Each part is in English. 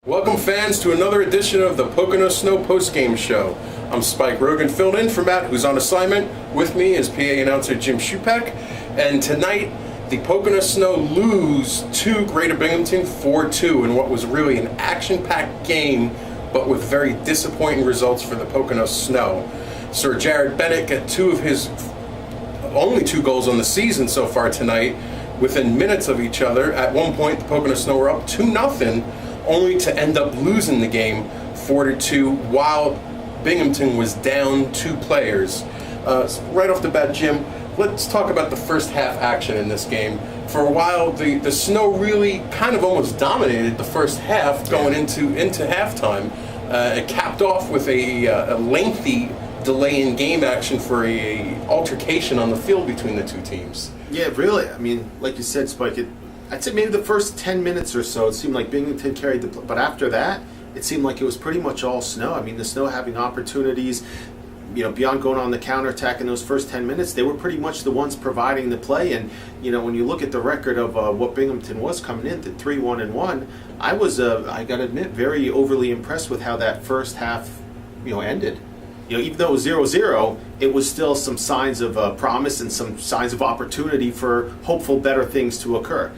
Welcome fans to another edition of the Pocono Snow postgame show. I'm Spike Rogan, filled in for Matt, who's on assignment. With me is PA announcer Jim Shupek. And tonight, the Pocono Snow lose to Greater Binghamton 4-2 in what was really an action-packed game, but with very disappointing results for the Pocono Snow. Sir Jared Bennett got two of his only two goals on the season so far tonight within minutes of each other. At one point, the Pocono Snow were up 2-0, only to end up losing the game 4-2 while Binghamton was down two players. So right off the bat, Jim, let's talk about the first half action in this game. For a while, the Snow really kind of almost dominated the first half going into halftime. It capped off with a lengthy delay in game action for a altercation on the field between the two teams. Yeah, really. I mean, like you said, Spike, I'd say maybe the first 10 minutes or so, it seemed like Binghamton carried the... But after that, it seemed like it was pretty much all Snow. I mean, the Snow having opportunities, beyond going on the counterattack in those first 10 minutes, they were pretty much the ones providing the play. And, when you look at the record of what Binghamton was coming in, the 3-1-1, I was, I got to admit, very overly impressed with how that first half, ended. Even though it was 0-0, it was still some signs of promise and some signs of opportunity for hopeful better things to occur.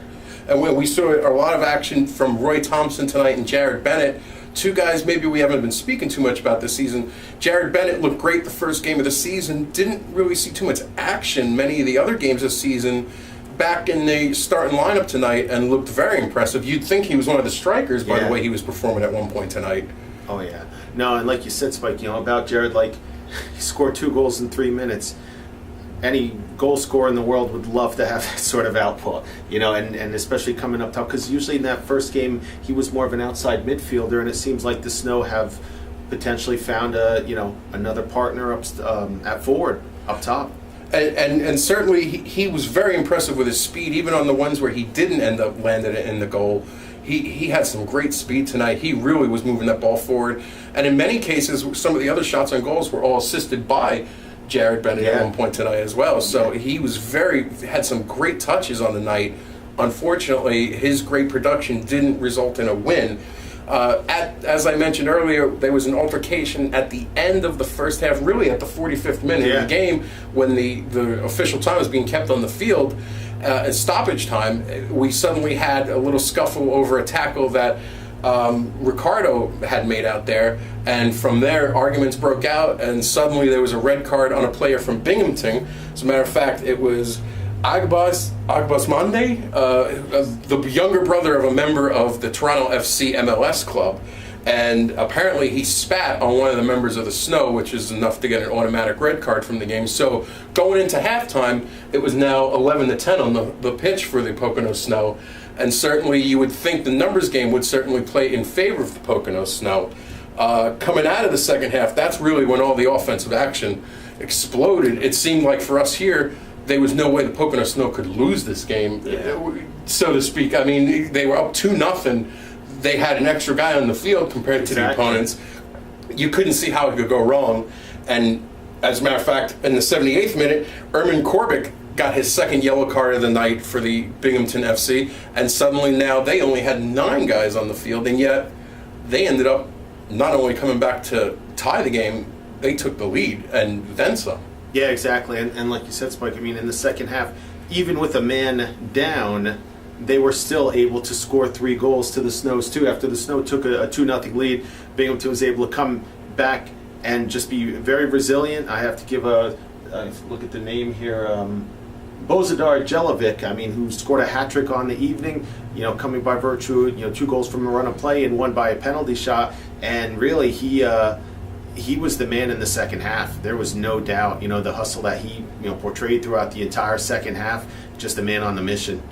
And when we saw a lot of action from Roy Thompson tonight and Jared Bennett, two guys maybe we haven't been speaking too much about this season. Jared Bennett looked great the first game of the season, didn't really see too much action many of the other games this season. Back in the starting lineup tonight and looked very impressive. You'd think he was one of the strikers by the way he was performing at one point tonight. Oh, yeah. No, and like you said, Spike, about Jared, he scored 2 goals in 3 minutes. Any goal scorer in the world would love to have that sort of output, and especially coming up top, because usually in that first game he was more of an outside midfielder, and it seems like the Snow have potentially found another partner at forward, up top. And certainly he was very impressive with his speed, even on the ones where he didn't end up landing it in the goal. He had some great speed tonight. He really was moving that ball forward. And in many cases, some of the other shots on goals were all assisted by Jared Bennett at one point tonight as well. So he was had some great touches on the night. Unfortunately, his great production didn't result in a win. As I mentioned earlier, there was an altercation at the end of the first half, really at the 45th minute of the game, when the official time was being kept on the field. At stoppage time, we suddenly had a little scuffle over a tackle that Ricardo had made out there, and from there arguments broke out, and suddenly there was a red card on a player from Binghamton. As a matter of fact, it was Agbas Mande, the younger brother of a member of the Toronto FC MLS club, and apparently he spat on one of the members of the Snow, which is enough to get an automatic red card from the game. So going into halftime, it was now 11-10 on the pitch for the Pocono Snow, and certainly you would think the numbers game would certainly play in favor of the Pocono Snow. Coming out of the second half, that's really when all the offensive action exploded. It seemed like for us here, there was no way the Pocono Snow could lose this game, so to speak. I mean, they were up 2-0. They had an extra guy on the field compared to the opponents. You couldn't see how it could go wrong. And as a matter of fact, in the 78th minute, Ermin Korbic got his second yellow card of the night for the Binghamton FC, and suddenly now they only had 9 guys on the field, and yet they ended up not only coming back to tie the game, they took the lead and then some. Yeah, exactly. And like you said, Spike, I mean, in the second half, even with a man down, they were still able to score 3 goals to the Snows too. After the Snow took a 2-0 lead, Binghamton was able to come back and just be very resilient. I have to give a look at the name here, Bozidar Jelovic, who scored a hat-trick on the evening, coming by virtue, 2 goals from a run of play and 1 by a penalty shot. And really, he was the man in the second half. There was no doubt, the hustle that he portrayed throughout the entire second half, just a man on the mission.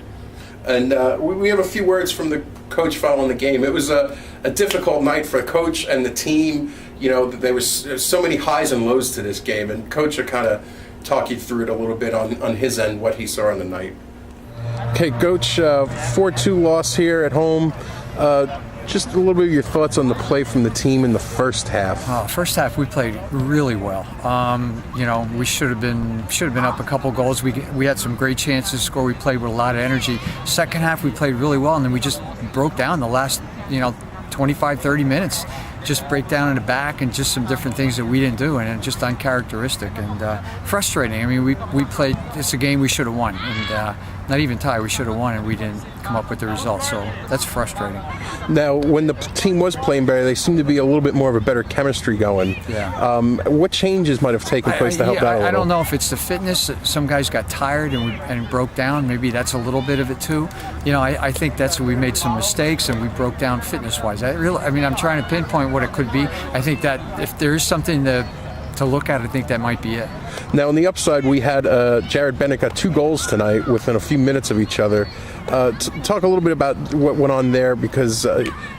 And we have a few words from the coach following the game. It was a difficult night for the coach and the team. There was so many highs and lows to this game, and coach will kind of talk you through it a little bit on his end, what he saw on the night. Okay, Coach, 4-2 loss here at home. Just a little bit of your thoughts on the play from the team in the first half. First half, we played really well. We should have been up a couple goals. We had some great chances to score. We played with a lot of energy. Second half, we played really well, and then we just broke down the last 25, 30 minutes, just break down in the back and just some different things that we didn't do, and just uncharacteristic and frustrating. I mean, we played, it's a game we should have won, and not even tie, we should have won, and we didn't come up with the result, so that's frustrating. Now, when the team was playing better, they seemed to be a little bit more of a better chemistry going. Yeah. What changes might have taken place to help that a little? I don't know if it's the fitness. Some guys got tired and broke down. Maybe that's a little bit of it too. I think that's we made some mistakes and we broke down fitness-wise. I'm trying to pinpoint what it could be. I think that if there is something to look at, I think that might be it. Now, on the upside, we had Jared Bennett got 2 goals tonight within a few minutes of each other. Talk a little bit about what went on there, because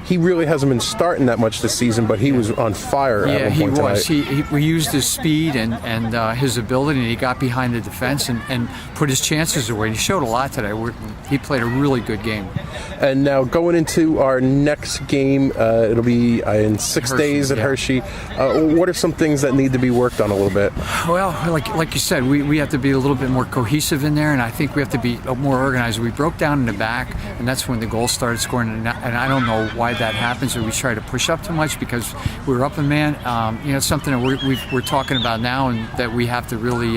he really hasn't been starting that much this season, but he was on fire at one point tonight. We used his speed and his ability, and he got behind the defense and put his chances away. He showed a lot today. He played a really good game. And now going into our next game, it'll be in 6 days at Hershey. What are some things that need to be worked on a little bit? Well, like you said, we have to be a little bit more cohesive in there, and I think we have to be more organized. We broke down in the back, and that's when the goals started scoring, and I don't know why that happens, or we try to push up too much because we were up a man. It's something that we're talking about now, and that we have to really,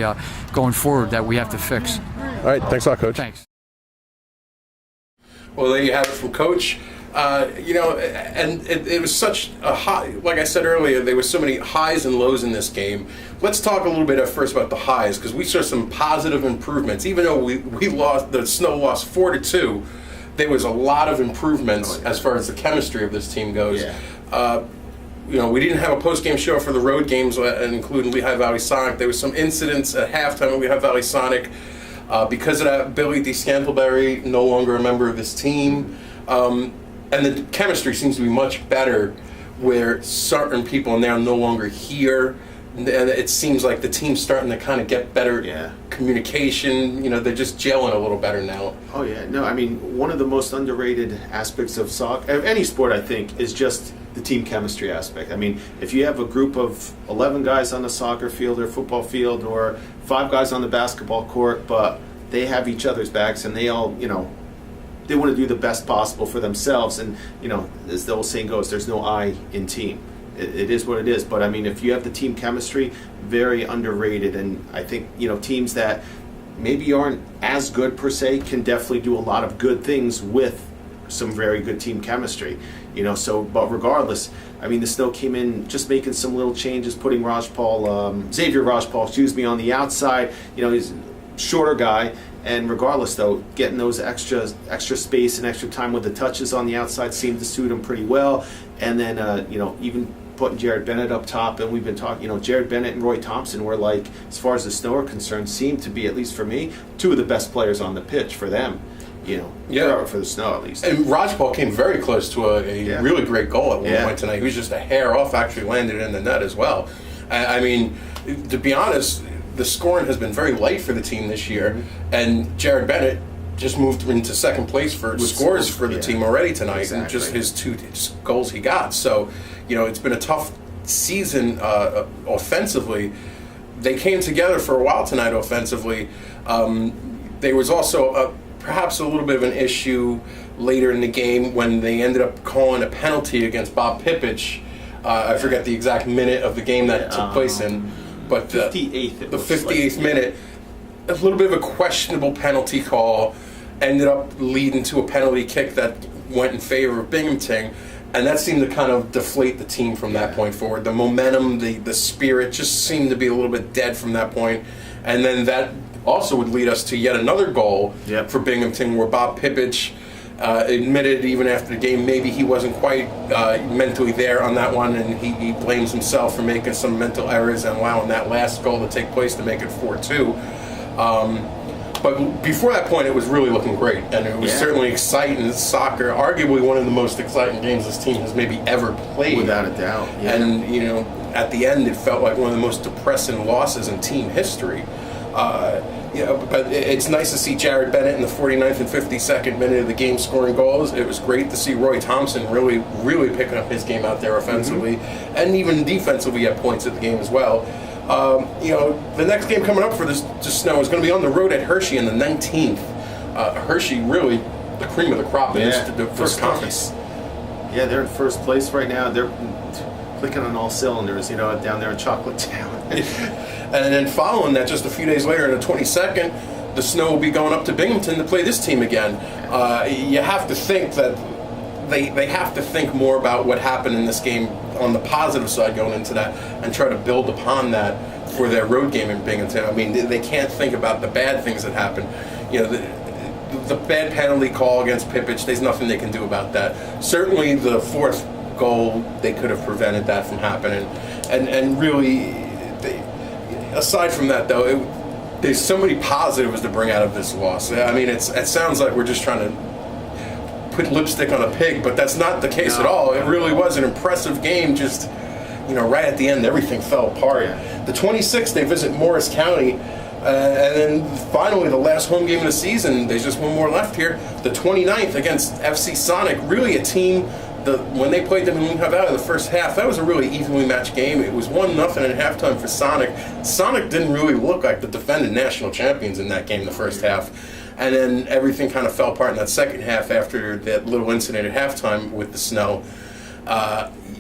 going forward, that we have to fix. All right, thanks a lot, Coach. Thanks. Well, there you have it from Coach. And it was such a high, like I said earlier, there were so many highs and lows in this game. Let's talk a little bit at first about the highs, because we saw some positive improvements. Even though we lost, the Snow lost 4-2, there was a lot of improvements as far as the chemistry of this team goes. Yeah. We didn't have a post-game show for the road games, including Lehigh Valley Sonic. There was some incidents at halftime at Lehigh Valley Sonic. Because of that, Billy DeScantleberry, no longer a member of this team. And the chemistry seems to be much better where certain people are now no longer here. And it seems like the team's starting to kind of get better communication. They're just gelling a little better now. Oh, yeah. No, I mean, one of the most underrated aspects of soccer, of any sport, I think, is just the team chemistry aspect. I mean, if you have a group of 11 guys on the soccer field or football field, or 5 guys on the basketball court, but they have each other's backs and they all, they want to do the best possible for themselves. And, as the old saying goes, there's no I in team. It is what it is. But, I mean, if you have the team chemistry, very underrated. And I think, teams that maybe aren't as good per se can definitely do a lot of good things with some very good team chemistry. But regardless, I mean, the Snow came in just making some little changes, putting Xavier Rajpal, on the outside. He's a shorter guy. And regardless, though, getting those extra space and extra time with the touches on the outside seemed to suit him pretty well. And then, even putting Jared Bennett up top, and we've been talking, Jared Bennett and Roy Thompson were, like, as far as the Snow are concerned, seemed to be, at least for me, 2 of the best players on the pitch for them. For the Snow at least. And Rajpal came very close to a really great goal at one point tonight. He was just a hair off, actually landed in the net as well. I mean, to be honest, the scoring has been very light for the team this year, and Jared Bennett just moved into second place for scores for the team already tonight, and just his 2 goals he got. So, it's been a tough season offensively. They came together for a while tonight offensively. There was also perhaps a little bit of an issue later in the game when they ended up calling a penalty against Bob Pipich. I forget the exact minute of the game that took place in. But the 58th minute, a little bit of a questionable penalty call ended up leading to a penalty kick that went in favor of Binghamton, and that seemed to kind of deflate the team from that point forward. The momentum, the spirit just seemed to be a little bit dead from that point, and then that also would lead us to yet another goal for Binghamton, where Bob Pipich admitted even after the game maybe he wasn't quite mentally there on that one, and he blames himself for making some mental errors and allowing that last goal to take place to make it 4-2. But before that point, it was really looking great, and it was certainly exciting soccer, arguably one of the most exciting games this team has maybe ever played. Without a doubt. Yeah. And, at the end, it felt like one of the most depressing losses in team history. But it's nice to see Jared Bennett in the 49th and 52nd minute of the game scoring goals. It was great to see Roy Thompson really, really picking up his game out there offensively, and even defensively at points at the game as well. The next game coming up for the Snow is going to be on the road at Hershey on the 19th. Hershey really the cream of the crop in the first conference. Yeah, they're in first place right now. They're clicking on all cylinders, down there in Chocolate Town. And then following that, just a few days later, on the 22nd, the Snow will be going up to Binghamton to play this team again. You have to think that they have to think more about what happened in this game on the positive side going into that and try to build upon that for their road game in Binghamton. I mean, they can't think about the bad things that happened. The bad penalty call against Pippich, there's nothing they can do about that. Certainly the fourth goal, they could have prevented that from happening. And really, aside from that, though, there's so many positives to bring out of this loss. I mean, it sounds like we're just trying to put lipstick on a pig, but that's not the case at all. It really was an impressive game. Just, right at the end, everything fell apart. The 26th, they visit Morris County. And then finally, the last home game of the season, there's just one more left here. The 29th against FC Sonic, really a team, when they played them in Lehigh Valley the first half, that was a really evenly matched game. It was 1-0 at halftime for Sonic. Sonic didn't really look like the defending national champions in that game the first half. And then everything kind of fell apart in that second half after that little incident at halftime with the Snow.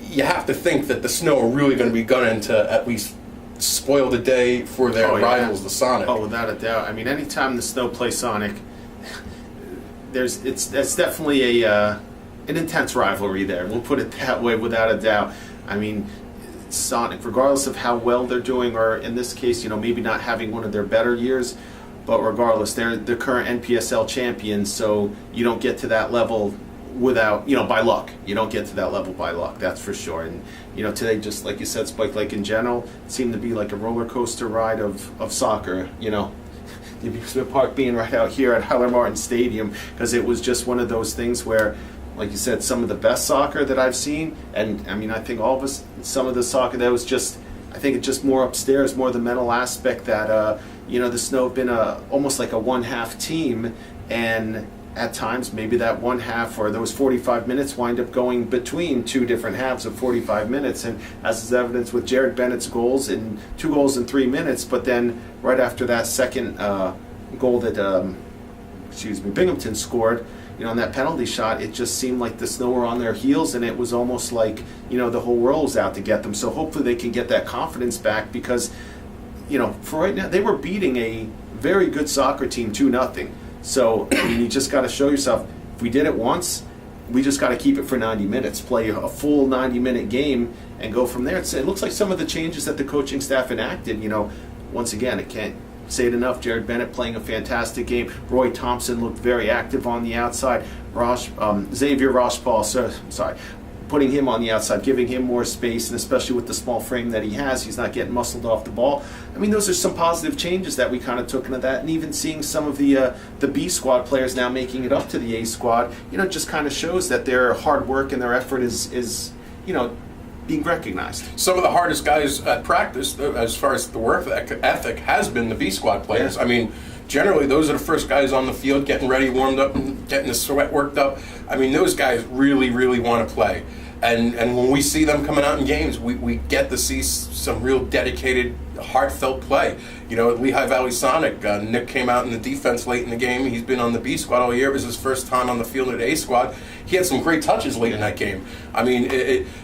You have to think that the Snow are really going to be gunning to at least spoil the day for their rivals, the Sonic. Oh, without a doubt. I mean, anytime the Snow play Sonic, that's definitely an intense rivalry there. We'll put it that way, without a doubt. I mean, Sonic, regardless of how well they're doing, or in this case, maybe not having one of their better years, but regardless, they're the current NPSL champions, so you don't get to that level without, by luck. You don't get to that level by luck, that's for sure. And, today, just like you said, Spike, like in general, it seemed to be like a roller coaster ride of soccer, the amusement park being right out here at Hiler Martin Stadium, because it was just one of those things where, like you said, some of the best soccer that I've seen, and I mean, I think all of us, some of the soccer that was just, I think it's just more upstairs, more the mental aspect that, the Snow have been almost like a one-half team, and at times maybe that one half or those 45 minutes wind up going between two different halves of 45 minutes, and as is evidence with Jared Bennett's goals, in 2 goals in 3 minutes, but then right after that second goal that Binghamton scored, on that penalty shot, it just seemed like the Snow were on their heels, and it was almost like, the whole world was out to get them. So hopefully they can get that confidence back, because, for right now, they were beating a very good soccer team 2-0. So, I mean, you just got to show yourself, if we did it once, we just got to keep it for 90 minutes, play a full 90-minute game, and go from there. It looks like some of the changes that the coaching staff enacted, once again, I can't say it enough, Jared Bennett playing a fantastic game. Roy Thompson looked very active on the outside. Xavier Rochball, putting him on the outside, giving him more space, and especially with the small frame that he has, he's not getting muscled off the ball. I mean, those are some positive changes that we kind of took into that, and even seeing some of the B squad players now making it up to the A squad, just kind of shows that their hard work and their effort is being recognized. Some of the hardest guys at practice, as far as the work ethic, has been the B squad players. Yeah. I mean, generally, those are the first guys on the field getting ready, warmed up, and getting the sweat worked up. I mean, those guys really, really want to play. And when we see them coming out in games, we get to see some real dedicated, heartfelt play. At Lehigh Valley Sonic, Nick came out in the defense late in the game. He's been on the B squad all year. It was his first time on the field at A squad. He had some great touches late in that game. I mean,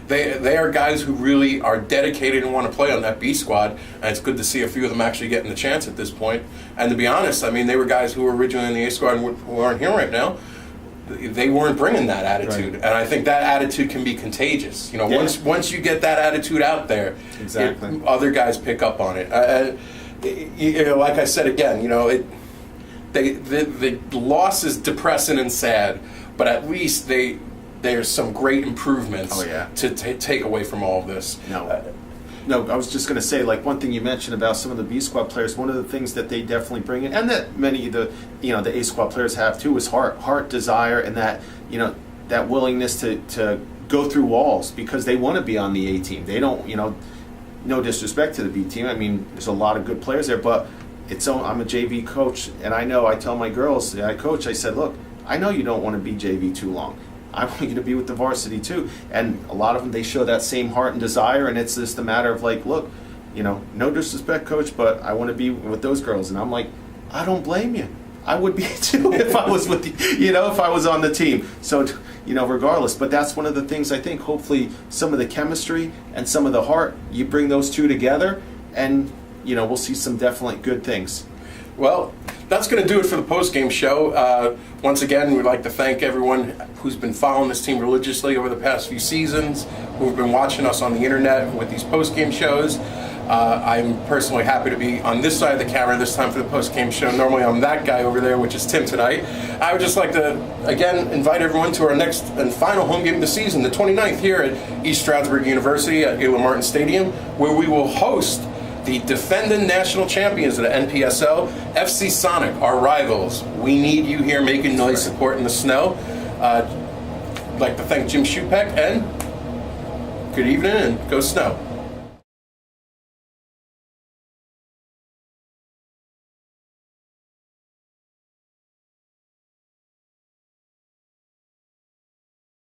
they are guys who really are dedicated and want to play on that B squad, and it's good to see a few of them actually getting the chance at this point. And to be honest, I mean, they were guys who were originally in the A squad and who aren't here right now. They weren't bringing that attitude, right. And I think that attitude can be contagious. Once you get that attitude out there, exactly, other guys pick up on it. Like I said again, the loss is depressing and sad, but at least there's some great improvements to take away from all of this. No, I was just going to say, like, one thing you mentioned about some of the B squad players, one of the things that they definitely bring in, and that many of the A squad players have too, is heart, desire, and that, that willingness to go through walls, because they want to be on the A team. They don't, no disrespect to the B team. I mean, there's a lot of good players there, but I'm a JV coach, and I tell my girls, I coach, I said, look, I know you don't want to be JV too long. I want you to be with the varsity too. And a lot of them, they show that same heart and desire, and it's just a matter of like, look, no disrespect, coach, but I want to be with those girls. And I'm like, I don't blame you. I would be too if I was with if I was on the team. So, regardless. But that's one of the things I think. Hopefully, some of the chemistry and some of the heart, you bring those two together, and we'll see some definitely good things. Well, that's going to do it for the post-game show. Once again, we'd like to thank everyone who's been following this team religiously over the past few seasons, who've been watching us on the internet with these post-game shows. I'm personally happy to be on this side of the camera this time for the post-game show. Normally I'm that guy over there, which is Tim tonight. I would just like to, again, invite everyone to our next and final home game of the season, the 29th, here at East Stroudsburg University at Galen Martin Stadium, where we will host the defending national champions of the NPSL, FC Sonic, our rivals. We need you here making noise, supporting the Snow. I'd like to thank Jim Shupek, and good evening, and go Snow.